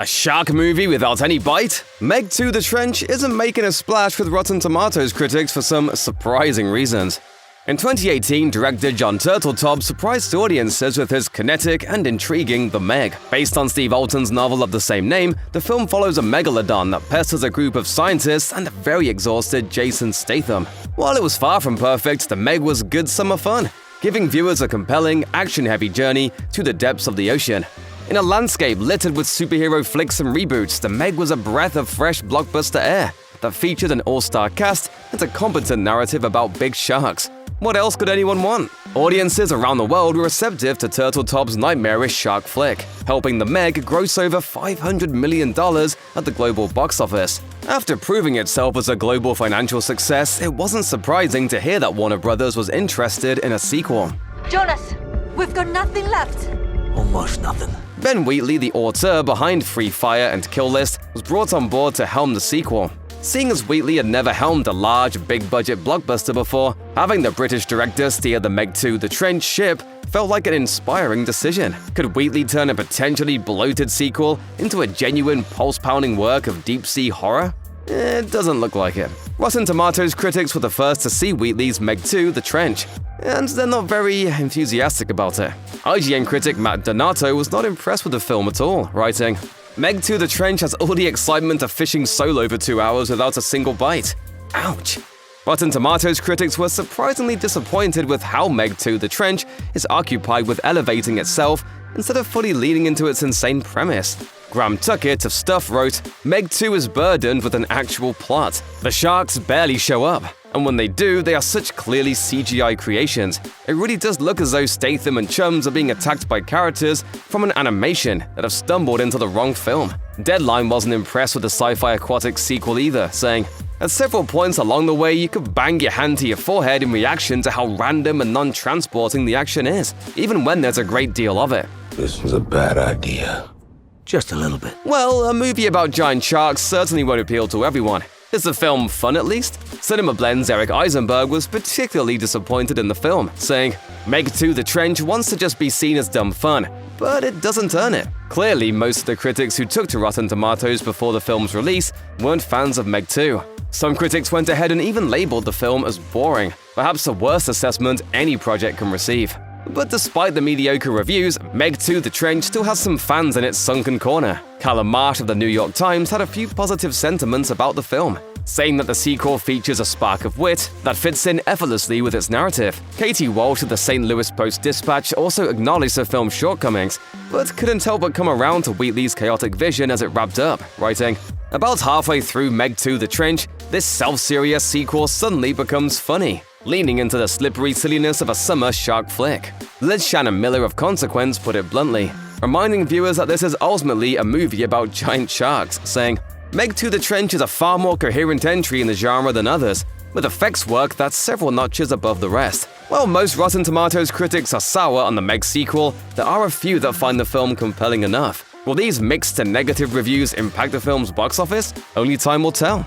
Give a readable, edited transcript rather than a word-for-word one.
A shark movie without any bite? Meg 2: The Trench isn't making a splash with Rotten Tomatoes critics for some surprising reasons. In 2018, director Jon Turteltaub surprised audiences with his kinetic and intriguing The Meg. Based on Steve Alten's novel of the same name, the film follows a megalodon that pesters a group of scientists and a very exhausted Jason Statham. While it was far from perfect, The Meg was good summer fun, giving viewers a compelling, action-heavy journey to the depths of the ocean. In a landscape littered with superhero flicks and reboots, The Meg was a breath of fresh blockbuster air that featured an all-star cast and a competent narrative about big sharks. What else could anyone want? Audiences around the world were receptive to Turteltaub's nightmarish shark flick, helping The Meg gross over $500 million at the global box office. After proving itself as a global financial success, it wasn't surprising to hear that Warner Brothers was interested in a sequel. Jonas, we've got nothing left. Almost nothing. Ben Wheatley, the auteur behind Free Fire and Kill List, was brought on board to helm the sequel. Seeing as Wheatley had never helmed a large, big-budget blockbuster before, having the British director steer the Meg 2: The Trench ship felt like an inspiring decision. Could Wheatley turn a potentially bloated sequel into a genuine, pulse-pounding work of deep-sea horror? It doesn't look like it. Rotten Tomatoes critics were the first to see Wheatley's Meg 2: The Trench, and they're not very enthusiastic about it. IGN critic Matt Donato was not impressed with the film at all, writing, "Meg 2: The Trench has all the excitement of fishing solo for 2 hours without a single bite. Ouch." Rotten Tomatoes critics were surprisingly disappointed with how Meg 2: The Trench is occupied with elevating itself instead of fully leaning into its insane premise. Graham Tuckett of Stuff wrote, "Meg 2 is burdened with an actual plot. The sharks barely show up, and when they do, they are such clearly CGI creations. It really does look as though Statham and chums are being attacked by characters from an animation that have stumbled into the wrong film." Deadline wasn't impressed with the sci-fi aquatic sequel either, saying, "At several points along the way, you could bang your hand to your forehead in reaction to how random and non-transporting the action is, even when there's a great deal of it." This was a bad idea. Just a little bit. Well, a movie about giant sharks certainly won't appeal to everyone. Is the film fun at least? Cinema Blend's Eric Eisenberg was particularly disappointed in the film, saying, "Meg 2: The Trench wants to just be seen as dumb fun, but it doesn't earn it." Clearly, most of the critics who took to Rotten Tomatoes before the film's release weren't fans of Meg 2. Some critics went ahead and even labeled the film as boring, perhaps the worst assessment any project can receive. But despite the mediocre reviews, Meg 2: The Trench still has some fans in its sunken corner. Callum Marsh of the New York Times had a few positive sentiments about the film, saying that the sequel features a spark of wit that fits in effortlessly with its narrative. Katie Walsh of the St. Louis Post-Dispatch also acknowledged the film's shortcomings, but couldn't help but come around to Wheatley's chaotic vision as it wrapped up, writing, "About halfway through Meg 2: The Trench, this self-serious sequel suddenly becomes funny, leaning into the slippery silliness of a summer shark flick." Liz Shannon Miller of Consequence put it bluntly, reminding viewers that this is ultimately a movie about giant sharks, saying, "Meg 2: The Trench is a far more coherent entry in the genre than others, with effects work that's several notches above the rest." While most Rotten Tomatoes critics are sour on the Meg sequel, there are a few that find the film compelling enough. Will these mixed and negative reviews impact the film's box office? Only time will tell.